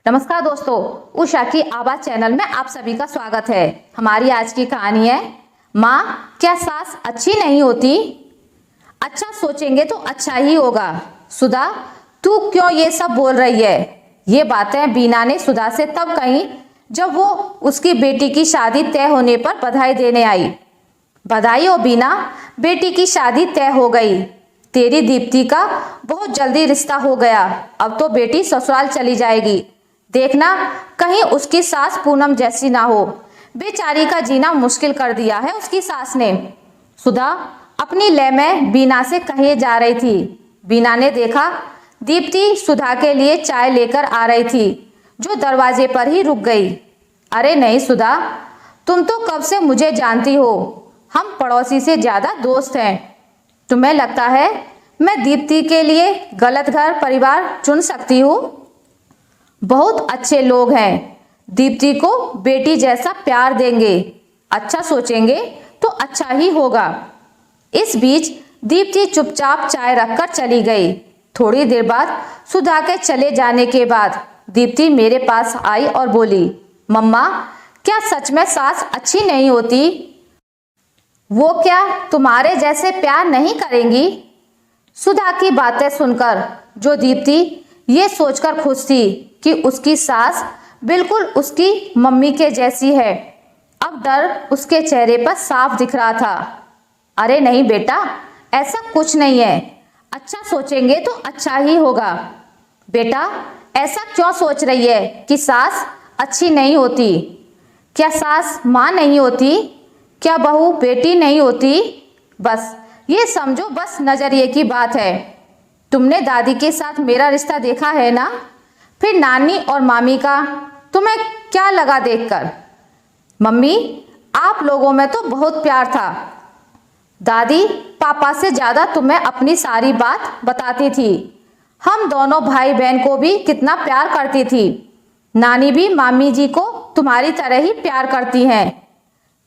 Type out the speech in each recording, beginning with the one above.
नमस्कार दोस्तों, उषा की आवाज चैनल में आप सभी का स्वागत है। हमारी आज की कहानी है माँ क्या सास अच्छी नहीं होती। अच्छा सोचेंगे तो अच्छा ही होगा। सुधा, तू क्यों ये सब बोल रही है? ये बातें बीना ने सुधा से तब कही जब वो उसकी बेटी की शादी तय होने पर बधाई देने आई। बधाई हो बीना, बेटी की शादी तय हो गई। तेरी दीप्ति का बहुत जल्दी रिश्ता हो गया। अब तो बेटी ससुराल चली जाएगी। देखना कहीं उसकी सास पूनम जैसी ना हो। बेचारी का जीना मुश्किल कर दिया है उसकी सास ने। सुधा अपनी लय में बीना से कहे जा रही थी। बीना ने देखा दीप्ति सुधा के लिए चाय लेकर आ रही थी, जो दरवाजे पर ही रुक गई। अरे नहीं सुधा, तुम तो कब से मुझे जानती हो। हम पड़ोसी से ज्यादा दोस्त हैं। तुम्हें लगता है मैं दीप्ति के लिए गलत घर परिवार चुन सकती हूँ? बहुत अच्छे लोग हैं, दीप्ति को बेटी जैसा प्यार देंगे। अच्छा सोचेंगे तो अच्छा ही होगा। इस बीच दीप्ति चुपचाप चाय रखकर चली गई। थोड़ी देर बाद सुधा के चले जाने के बाद दीप्ति मेरे पास आई और बोली, मम्मा क्या सच में सास अच्छी नहीं होती? वो क्या तुम्हारे जैसे प्यार नहीं करेंगी? सुधा की बातें सुनकर जो दीप्ति ये सोचकर खुश थी कि उसकी सास बिल्कुल उसकी मम्मी के जैसी है, अब डर उसके चेहरे पर साफ दिख रहा था। अरे नहीं बेटा, ऐसा कुछ नहीं है। अच्छा सोचेंगे तो अच्छा ही होगा। बेटा ऐसा क्यों सोच रही है कि सास अच्छी नहीं होती? क्या सास माँ नहीं होती? क्या बहू बेटी नहीं होती? बस ये समझो, बस नजरिए की बात है। तुमने दादी के साथ मेरा रिश्ता देखा है ना, फिर नानी और मामी का तुम्हें क्या लगा देखकर? मम्मी आप लोगों में तो बहुत प्यार था। दादी पापा से ज्यादा तुम्हें अपनी सारी बात बताती थी। हम दोनों भाई बहन को भी कितना प्यार करती थी। नानी भी मामी जी को तुम्हारी तरह ही प्यार करती हैं।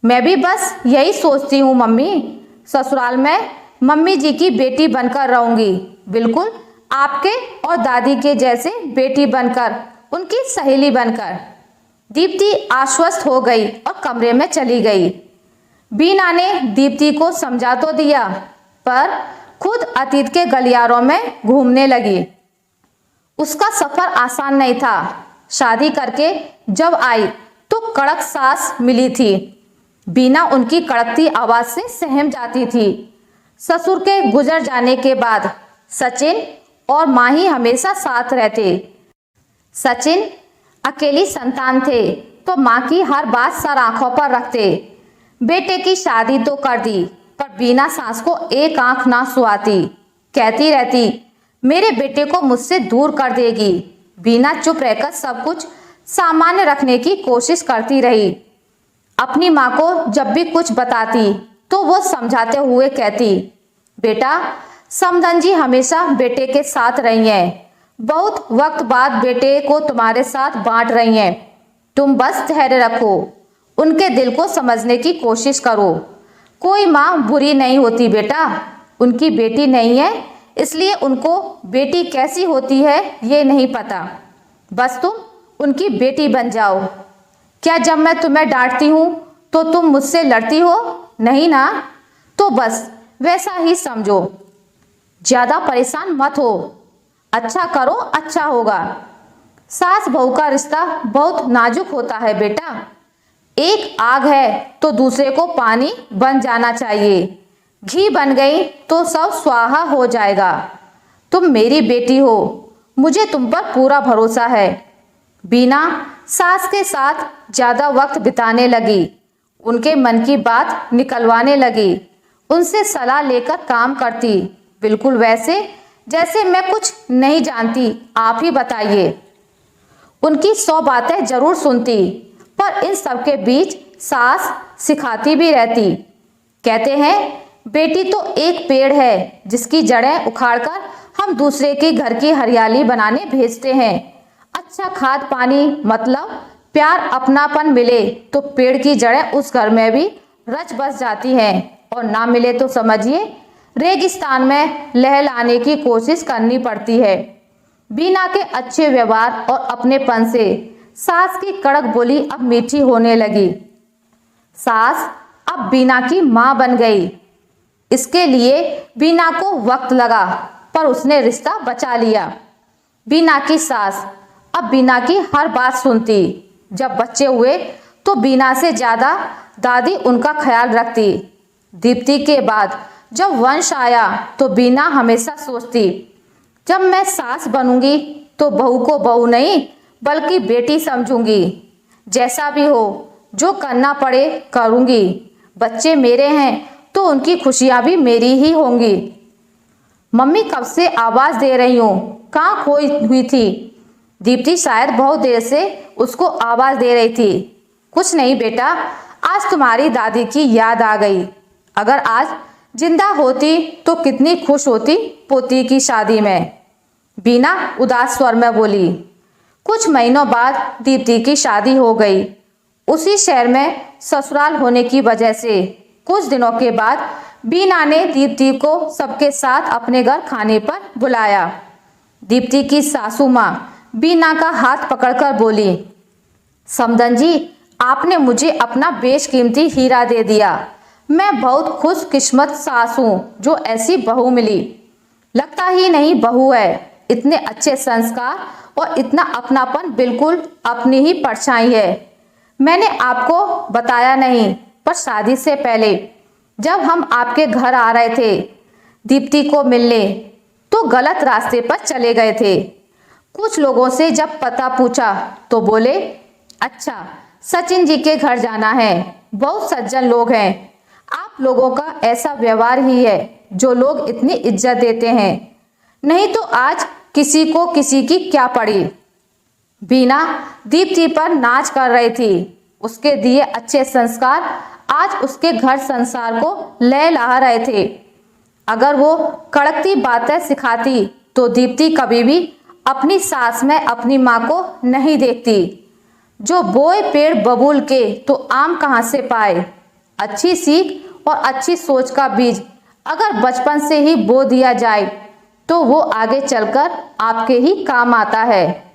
मैं भी बस यही सोचती हूँ मम्मी, ससुराल में मम्मी जी की बेटी बनकर रहूंगी, बिल्कुल आपके और दादी के जैसे बेटी बनकर, उनकी सहेली बनकर। दीप्ति आश्वस्त हो गई और कमरे में चली गई। बीना ने दीप्ति को समझा तो दिया, पर खुद अतीत के गलियारों में घूमने लगी। उसका सफर आसान नहीं था। शादी करके जब आई तो कड़क सास मिली थी। बीना उनकी कड़कती आवाज से सहम जाती थी। ससुर के गुजर जाने के बाद सचिन और माँ ही हमेशा साथ रहते। सचिन अकेली संतान थे तो माँ की हर बात सर आंखों पर रखते। बेटे की शादी तो कर दी, पर बीना सास को एक आंख ना सुहाती। कहती रहती मेरे बेटे को मुझसे दूर कर देगी। बीना चुप रहकर सब कुछ सामान्य रखने की कोशिश करती रही। अपनी माँ को जब भी कुछ बताती तो वो समझाते हुए कहती, बेटा समधन जी हमेशा बेटे के साथ रही हैं। बहुत वक्त बाद बेटे को तुम्हारे साथ बांट रही हैं। तुम बस धैर्य रखो, उनके दिल को समझने की कोशिश करो। कोई माँ बुरी नहीं होती बेटा, उनकी बेटी नहीं है इसलिए उनको बेटी कैसी होती है ये नहीं पता। बस तुम उनकी बेटी बन जाओ। क्या जब मैं तुम्हें डांटती हूँ तो तुम मुझसे लड़ती हो? नहीं ना, तो बस वैसा ही समझो। ज्यादा परेशान मत हो। अच्छा करो अच्छा होगा। सास बहू का रिश्ता बहुत नाजुक होता है बेटा। एक आग है तो दूसरे को पानी बन जाना चाहिए। घी बन गई तो सब स्वाहा हो जाएगा। तुम मेरी बेटी हो, मुझे तुम पर पूरा भरोसा है। बीना सास के साथ ज्यादा वक्त बिताने लगी। उनके मन की बात निकलवाने लगी। उनसे सलाह लेकर काम करती, बिल्कुल वैसे जैसे मैं कुछ नहीं जानती, आप ही बताइए। उनकी 100 बातें जरूर सुनती, पर इन सब के बीच सास सिखाती भी रहती। कहते हैं बेटी तो एक पेड़ है जिसकी जड़ें उखाड़कर हम दूसरे के घर की हरियाली बनाने भेजते हैं। अच्छा खाद पानी मतलब प्यार अपनापन मिले तो पेड़ की जड़ें उस घर में भी रच बस जाती हैं, और ना मिले तो समझिए रेगिस्तान में लहलाने की कोशिश करनी पड़ती है। बीना के अच्छे व्यवहार और अपनेपन से सास की कड़क बोली अब मीठी होने लगी। सास अब बीना की मां बन गई। इसके लिए बीना को वक्त लगा, पर उसने रिश्ता बचा लिया। बीना की सास अब बीना की हर बात सुनती। जब बच्चे हुए तो बीना से ज्यादा दादी उनका ख्याल रखती। दीप्ति के बाद जब वंश आया तो बीना हमेशा सोचती, जब मैं सास बनूंगी तो बहू को बहू नहीं बल्कि बेटी समझूंगी। जैसा भी हो, जो करना पड़े करूंगी। बच्चे मेरे हैं तो उनकी खुशियां भी मेरी ही होंगी। मम्मी कब से आवाज दे रही हूँ, कहाँ खोई हुई थी? दीप्ति शायद बहुत देर से उसको आवाज दे रही थी। कुछ नहीं बेटा, आज तुम्हारी दादी की याद आ गई। अगर आज जिंदा होती तो कितनी खुश होती पोती की शादी में। बीना उदास स्वर में बोली। कुछ महीनों बाद दीप्ति की शादी हो गई। उसी शहर में ससुराल होने की वजह से कुछ दिनों के बाद बीना ने दीप्ति को सबके साथ अपने घर खाने पर बुलाया। दीप्ति की सासू माँ बीना का हाथ पकड़कर बोली, समदन जी, आपने मुझे अपना बेशकीमती हीरा दे दिया। मैं बहुत खुशकिस्मत सास हूँ जो ऐसी बहू मिली। लगता ही नहीं बहू है, इतने अच्छे संस्कार और इतना अपनापन, बिल्कुल अपनी ही परछाई है। मैंने आपको बताया नहीं, पर शादी से पहले जब हम आपके घर आ रहे थे दीप्ति को मिलने, तो गलत रास्ते पर चले गए थे। कुछ लोगों से जब पता पूछा तो बोले, अच्छा सचिन जी के घर जाना है, बहुत सज्जन लोग हैं। आप लोगों का ऐसा व्यवहार ही है जो लोग इतनी इज्जत देते हैं, नहीं तो आज किसी को किसी की क्या पड़ी। बीना दीप्ति पर नाच कर रही थी। उसके दिए अच्छे संस्कार आज उसके घर संसार को लहला रहे थे। अगर वो कड़कती बातें सिखाती तो दीप्ति कभी भी अपनी सास में अपनी माँ को नहीं देखती। जो बोए पेड़ बबूल के तो आम कहाँ से पाए। अच्छी सीख और अच्छी सोच का बीज अगर बचपन से ही बो दिया जाए तो वो आगे चलकर आपके ही काम आता है।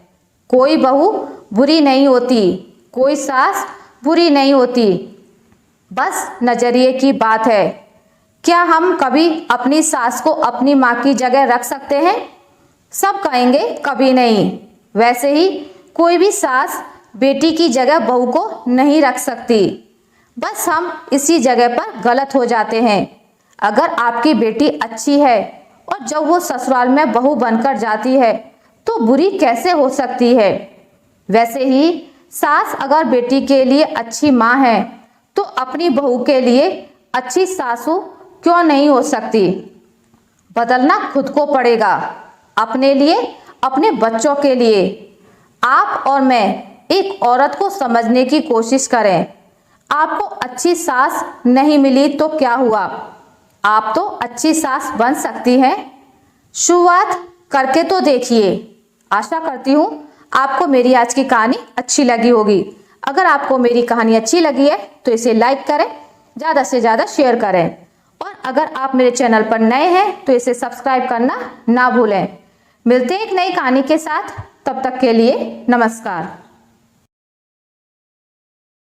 कोई बहू बुरी नहीं होती, कोई सास बुरी नहीं होती, बस नजरिए की बात है। क्या हम कभी अपनी सास को अपनी माँ की जगह रख सकते हैं? सब कहेंगे कभी नहीं। वैसे ही कोई भी सास बेटी की जगह बहू को नहीं रख सकती। बस हम इसी जगह पर गलत हो जाते हैं। अगर आपकी बेटी अच्छी है और जब वो ससुराल में बहू बनकर जाती है तो बुरी कैसे हो सकती है? वैसे ही सास अगर बेटी के लिए अच्छी माँ है तो अपनी बहू के लिए अच्छी सासू क्यों नहीं हो सकती? बदलना खुद को पड़ेगा, अपने लिए, अपने बच्चों के लिए। आप और मैं एक औरत को समझने की कोशिश करें। आपको अच्छी सास नहीं मिली तो क्या हुआ? आप तो अच्छी सास बन सकती हैं। शुरुआत करके तो देखिए। आशा करती हूँ आपको मेरी आज की कहानी अच्छी लगी होगी। अगर आपको मेरी कहानी अच्छी लगी है तो इसे लाइक करें, ज़्यादा से ज़्यादा शेयर करें, और अगर आप मेरे चैनल पर नए हैं तो इसे सब्सक्राइब करना ना भूलें। मिलते हैं एक नई कहानी के साथ, तब तक के लिए नमस्कार।